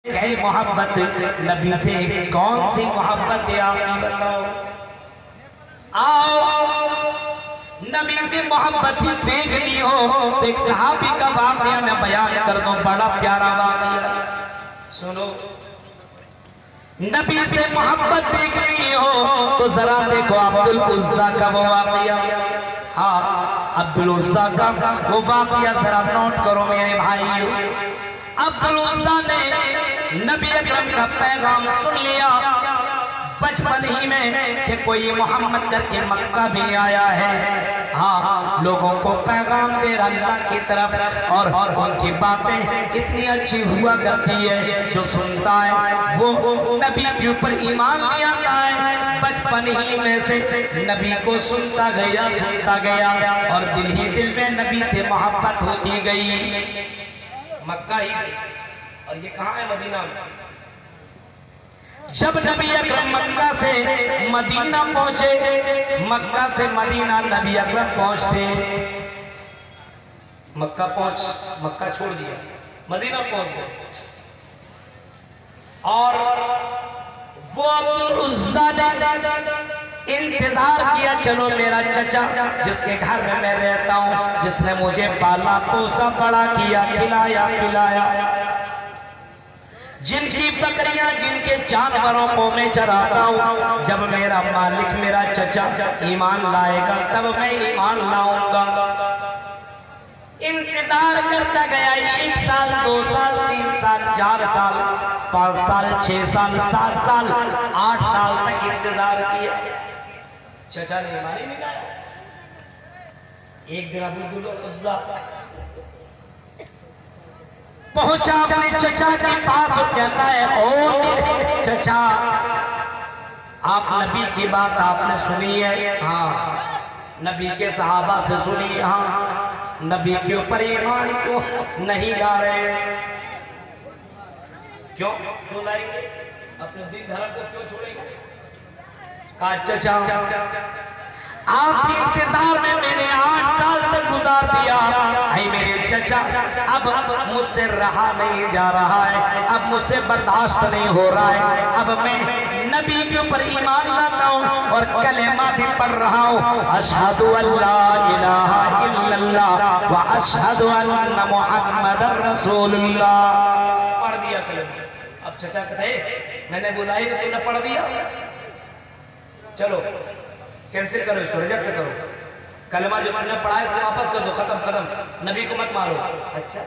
कैसी मोहब्बत नबी से, कौन सी मोहब्बत है आप बताओ। आओ नबी से मोहब्बत ही देखनी हो तो एक सहाबी का वाक़या मैं बयान कर दूं, बड़ा प्यारा वाक़या सुनो। नबी से मोहब्बत देखनी हो तो जरा देखो अब्दुल उज़्ज़ा का वो वाक़या। हाँ, अब्दुल उज़्ज़ा का वो वाक़या जरा नोट करो मेरे भाइयों। अब्दुल उज़्ज़ा ने नबी अकरम का पैगाम सुन लिया बचपन ही में कि कोई मोहम्मद करके मक्का भी आया है। हाँ, लोगों को पैगाम दे रहा अल्लाह की तरफ, और उनकी बातें इतनी अच्छी हुआ करती है जो सुनता है वो नबी के ऊपर ईमान ले आता है। बचपन ही में से नबी को सुनता गया और दिल ही दिल में नबी से मोहब्बत होती गई। मक्का ही से, और ये कहाँ है? मदीना में। जब नबी अकरम मक्का से मदीना पहुंचे, मक्का से मदीना नबी अकरम पहुंचते, मक्का छोड़ दिया, मदीना पहुंच गए। और वो अब्दुल उज़्ज़ा ने इंतजार किया, चलो मेरा चचा जिसके घर में मैं रहता हूँ, जिसने मुझे पाला पोसा बड़ा किया, खिलाया पिलाया, जिनकी बकरियां जिनके जानवरों को मैं चराता हूँ, जब मेरा मालिक मेरा चचा ईमान लाएगा तब मैं ईमान लाऊंगा। इंतजार करता गया, 1 साल 2 साल 3 साल 4 साल 5 साल 6 साल 7 साल 8 साल तक इंतजार किया, चचा ने ईमान ही नहीं लाया। एक दिन अब्दुल उज़्ज़ा पहुंचा अपने चचा के पास और कहता है, ओ चचा, आप नबी की बात आपने सुनी है? हाँ। नबी के सहाबा से सुनी? हाँ। नबी के ऊपर ईमान क्यों नहीं ला रहे? क्यों लाएंगे? अपने दीन धर्म को क्यों छोड़ेंगे? कहा चचा आपके इंतजार में मैंने 8 साल तक गुजार दिया है मेरे चचा, अब मुझसे रहा नहीं जा रहा है, अब मुझसे बर्दाश्त नहीं हो रहा है, अब मैं नबी के ऊपर ईमान लाता हूँ और कलेमा भी पढ़ रहा हूँ, अशहदु अल्ला इलाहा इल्लल्लाह व अशहदु अन्ना मुहम्मदर रसूलुल्लाह। पढ़ दिया कलेमा। अब चचा कहते मैंने बुलाई तो तूने पढ़ दिया, चलो कैंसिल करो, इसको रिजेक्ट करो, कलमा जो मैंने पढ़ा है इसको वापस कर दो, खत्म, नबी को मत मारो। अच्छा,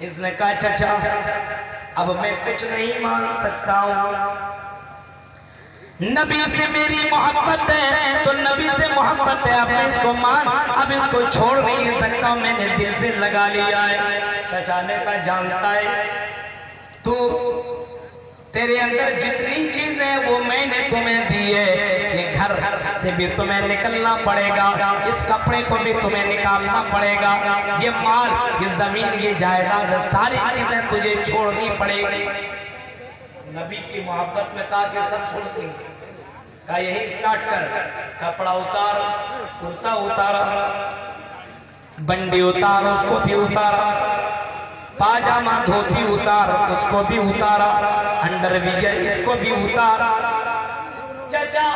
इसने कहा चचा अब मैं कुछ नहीं मान सकता हूँ, नबी से मेरी मोहब्बत है तो नबी से मोहब्बत है, अब मैं इसको मान, अब इसको छोड़ नहीं सकता, मैंने दिल से लगा लिया है। चचा ने कहा जानता है तू, तेरे अंदर जितनी चीजें हैं वो मैंने तुम्हें दी है, ये घर से भी तुम्हें निकलना पड़ेगा, इस कपड़े को भी तुम्हें निकालना पड़ेगा, ये माल ये जमीन ये जायदाद सारी चीजें तुझे छोड़नी पड़ेगी। नबी की मोहब्बत में कहा कि सब छोड़ देंगे, कहा यही स्टार्ट कर, कपड़ा उतार, कुर्ता उतारा, बंडी उतार उसको भी उतारा, पाजामा धोती उतार उसको भी उतारा, अंडरवियर इसको भी उतारा। चाचा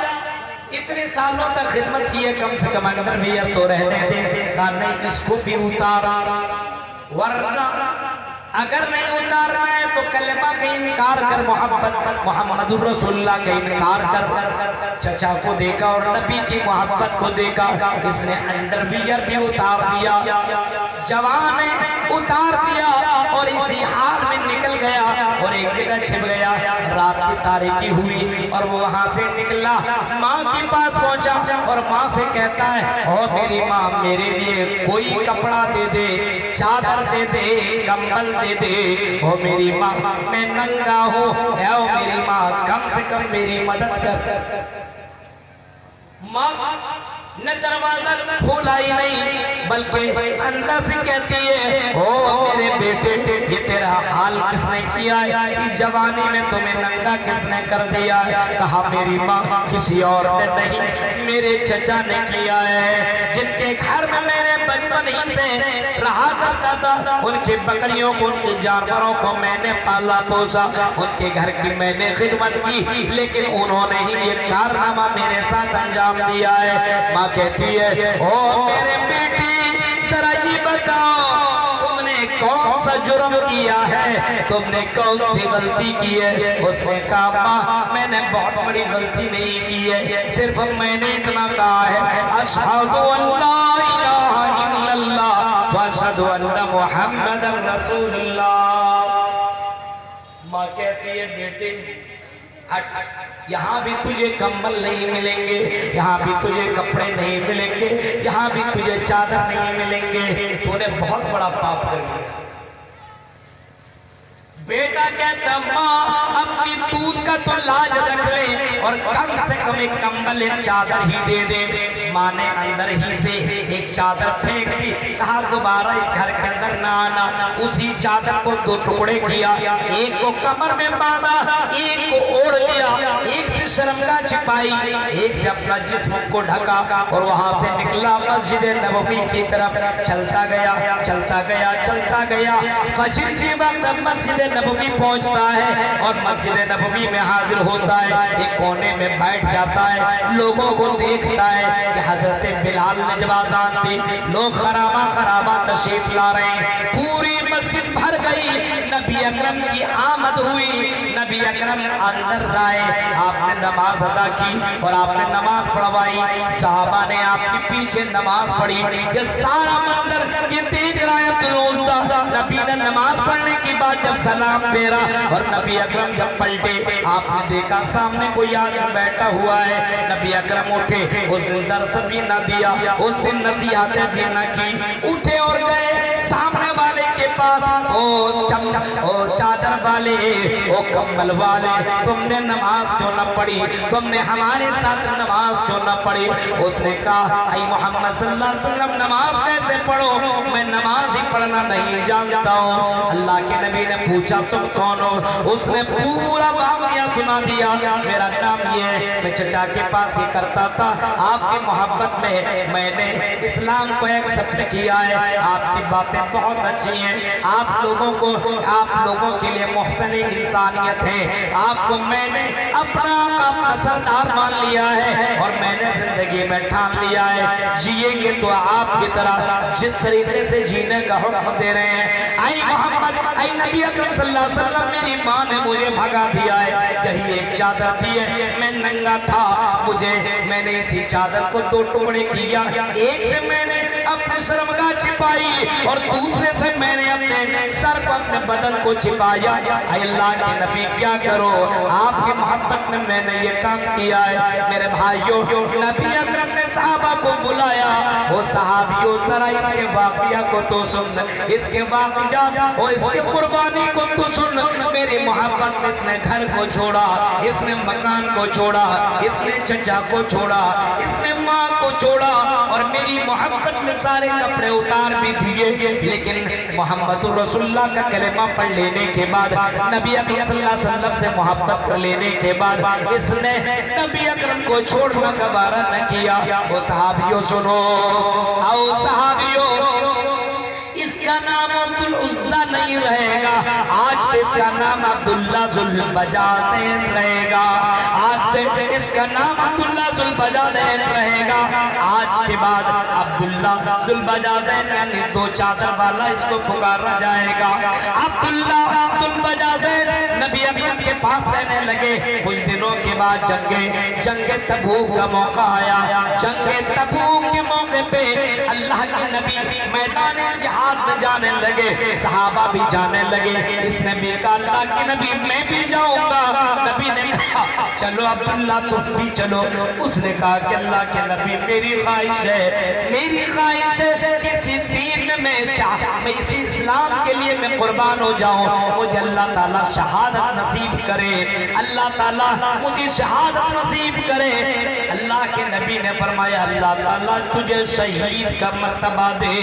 इतने सालों तक खिदमत की है, कम से कम अंडरवियर तो रहने दे, कहा नहीं इसको भी उतारा, वरना अगर नहीं उतारना है तो कलेमा का इनकार कर, मोहम्मद रसूलुल्लाह का इनकार कर। चचा को देखा और नबी की मोहब्बत को देखा, इसने अंडरवियर भी उतार दिया, जवान ने उतार दिया और इसी हाल में निकल गया और एक जगह छिप गया। रात की तारीकी हुई और वो वहां से निकला, माँ के पास पहुंचा और माँ से कहता है, ओ मेरी माँ मेरे लिए कोई कपड़ा दे दे, चादर दे दे, कंबल दे दे, ओ मेरी माँ मैं नंगा हूँ, ओ मेरी माँ कम से कम मेरी मदद कर। माँ न दरवाजा खोला ही नहीं, बल्कि अंदर से कहती है, ओ मेरे बेटे, ये तेरा हाल किसने किया है? इस जवानी में तुम्हें नंगा किसने कर दिया? कहा मेरी माँ, किसी और ने नहीं, मेरे चचा ने किया है, जिनके घर में मेरे बचपन ही से रहा करता था। उनकी बकरियों को, उनके जानवरों को मैंने पाला पोसा, उनके घर की मैंने खिदमत की, लेकिन उन्होंने ही ये कारनामा मेरे साथ अंजाम दिया है। माँ कहती है, ओ मेरे बेटी, जरा ये बताओ, तुमने कौन सा जुर्म किया है? तुमने कौन सी गलती की है? उसने कहा, माँ, मैंने बहुत बड़ी गलती नहीं की है, सिर्फ मैंने इतना कहा है, अशहदु अल्ला इलाहा इल्लल्लाह व अशहदु अन्ना मुहम्मदन रसूलुल्लाह। माँ कहती है, बेटे यहाँ भी तुझे कंबल नहीं मिलेंगे, यहाँ भी तुझे कपड़े नहीं मिलेंगे, यहाँ भी तुझे चादर नहीं मिलेंगे, तूने बहुत बड़ा पाप कर दिया। बेटा कहता, माँ, अपनी दूध का तो लाज रख ले और कम से कम एक कंबल, एक चादर ही दे दे। माँ ने अंदर ही से एक चादर फेंक दी, कहा दोबारा इस घर के अंदर ना आना। उसी चादर को दो टुकड़े किया, एक को कमर में बांधा, एक को ओढ़ लिया, एक से शर्मगाह छिपाई, एक से अपना जिस्म को ढका और वहां से निकला मस्जिद नबवी की तरफ। चलता गया, चलता गया, चलता गया, फजर के वक्त मस्जिद नबवी पहुंचता है और मस्जिद नबवी में हाजिर होता है। एक कोने में बैठ जाता है, लोगों को देखता है कि हजरत बिलाल ने जब आज़ान दी, लोग खराबा खराबा तशरीफ ला रहे हैं, पूरी मस्जिद भर गई। नबी अकरम की आमद हुई, नबी अकरम अंदर आए, आपने नमाज अदा की और आपने नमाज पढ़वाई, सहाबा ने आपके पीछे नमाज पढ़ी। ये सारा मंजर ये देख रहा है अब्दुल उज़्ज़ा। नबी ने नमाज पढ़ने के बाद जब सलाम फेरा और नबी अकरम जब पलटे, आपने देखा सामने कोई आदमी बैठा हुआ है। नबी अकरम उठे, उस दिन दर्स भी न दिया, उस दिन नसीहतें भी न की, उठे और गए सामने वाले के पास, ओ चादर वाले, ओ कंबल वाले, तुमने नमाज क्यों न पढ़ी? तुमने हमारे साथ नमाज क्यों न पढ़ी? उसने कहा, आई मोहम्मद सल्लल्लाहु अलैहि वसल्लम, नमाज कैसे पढ़ो? मैं नमाज ही पढ़ना नहीं जानता हूँ। अल्लाह के नबी ने पूछा, तुम कौन हो? उसने पूरा वाक़या सुना दिया। मेरा नाम ये है, मैं चचा के पास ही करता था, आपकी मोहब्बत में मैंने इस्लाम को एक्सेप्ट किया है, आपकी बातें बहुत अच्छी हैं, आप लोगों के लिए मोहसन इंसानियत है, आपको मैंने अपना सरदार मान लिया है और मैंने जिंदगी में ठान लिया है, जिएंगे तो आपकी तरह जिस तरीके से जीने का हुक्म दे रहे हैं। आई मोहम्मद, आई नबी अकरम सल्लल्लाहु अलैहि वसल्लम, मेरी माँ ने मुझे भगा दिया है, यही एक चादर दी है, मैं नंगा था, मैंने इसी चादर को दो टुकड़े किया, एक से मैंने अपनी शर्मगाह छिपाई और दूसरे से मैंने अपने सर पर, अपने बदन को छिपाया। अल्लाह के नबी, क्या करो, आपकी मोहब्बत में मैंने ये काम किया है। मेरे भाइयों, नबी अकरम ने सहाबा को बुलाया, वो सहाबियों जरा इसके वाक़या को तो सुन, इसके वाक़या और इसके कुर्बानी को तो सुन। मेरी मोहब्बत में इसने घर को छोड़ा, इसने मकान को छोड़ा, इसने चचा को छोड़ा, इसने माँ को छोड़ा और मेरी मोहब्बत में सारे कपड़े उतार भी दिए, लेकिन मोहम्मदुर रसूलुल्लाह का कलेमा पढ़ लेने के बाद, नबी अकरम सल्लल्लाहु अलैहि वसल्लम से मोहब्बत कर लेने के बाद इसने नबी अकरम को छोड़ना गवारा न किया। वो सहाबियों सुनो, आओ सहाबियों, इसका नाम अब्दुल उज़्ज़ा नहीं रहेगा, आज से इसका नाम अब्दुल्लाह ज़ुल बजाज़ैन रहेगा, आज से इसका नाम अब्दुल्लाह ज़ुल बजाज़ैन रहेगा। आज के बाद अब्दुल्लाह ज़ुल बजाज़ैन यानी दो चादर वाला इसको पुकारा जाएगा। अब्दुल्लाह ज़ुल बजाज़ैन नबी अकरम के पास रहने लगे। कुछ दिनों के बाद जंगे तबूक का मौका आया। जंगे तबूक के मौके पे अल्लाह के नबी मैदान जिहाद में जाने लगे। सहाबा सहाबा भी जाने लगे। इसने भी कहा अल्लाह के नबी मैं भी जाऊंगा। नबी ने कहा चलो अब्दुल्ला तुम भी चलो। उसने कहा कि अल्लाह के नबी मेरी ख्वाहिश है किसी दीन में मैं इसी इस्लाम के लिए मैं कुर्बान हो जाऊं, मुझे अल्लाह ताला शहादत नसीब करे, अल्लाह ताला मुझे शहादत नसीब करे। अल्लाह के नबी ने फरमाया अल्लाह ताला तुझे शहीद का मर्तबा दे,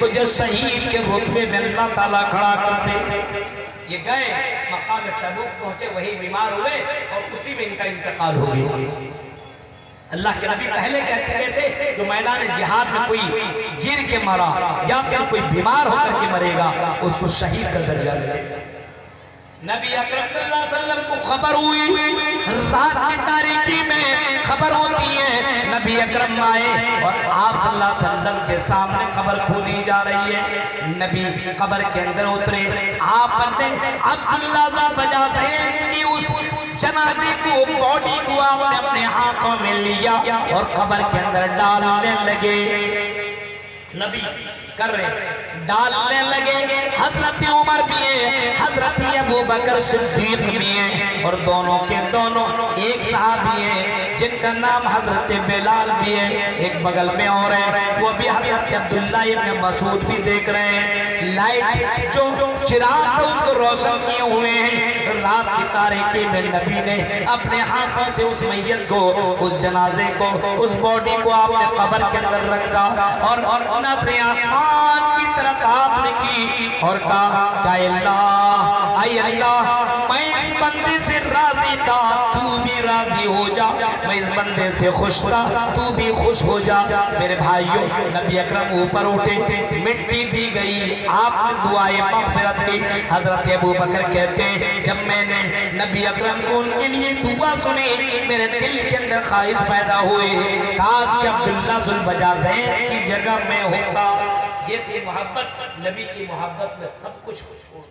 तुझे शहीद के रुतबे में अल्लाह ताला खड़ा कर दे। ये गए मकाम तबूक पहुंचे, वही बीमार हुए और उसी में इनका इंतकाल हो गया। अल्लाह के नबी पहले कहते थे जो मैदान जिहाद में कोई गिर के मरा या फिर कोई बीमार होकर के मरेगा उसको शहीद का दर्जा मिलेगा। नबी अकरम सल्लल्लाहु अलैहि वसल्लम को खबर हुई, रात की तारीकी में खबर होती है, नबी अकरम आए और आप सल्लल्लाहु अलैहि वसल्लम के सामने कब्र खोली जा रही है। नबी कब्र के अंदर उतरे, आपने अब्दुल्लाह बजा से कि उस जनाजे को बॉडी को आपने अपने हाथों में लिया और कब्र के अंदर डालने लगे। नबी कर रहे डालने लगे। हजरत उमर भी है, हजरत अबू बकर सिद्दीक भी है और दोनों के दोनों एक साहबी है जिनका नाम हजरत बिलाल भी है। एक बगल में और है वो भी हजरत अब्दुल्ला इब्न मसूद भी देख रहे हैं। लाइट जो चिराग उसको रोशन किए हुए हैं। रात की तारीकी में नबी ने अपने हाथों से उस मैयत को, उस जनाजे को, उस बॉडी को आपने कब्र के अंदर रखा और नजरें आसमान की तरफ आपने की और कहा अल्लाह मैं इस बंदे से राजी था तू भी राजी हो जा, मैं इस बंदे से खुश था तू भी खुश हो जा। मेरे भाइयों नबी अकरम ऊपर उठे, मिट्टी दी गई, आपने दुआए मग़फ़िरत की। हजरत अबू बकर कहते हैं जब मैंने नबी अकरम को उनके लिए दुआ सुनी मेरे दिल के अंदर ख्वाहिश पैदा हुई काश कि अब्दुल्ला ज़ुल बजाज़ैन की जगह में होता। ये थी मोहब्बत, नबी की मोहब्बत में सब कुछ छोड़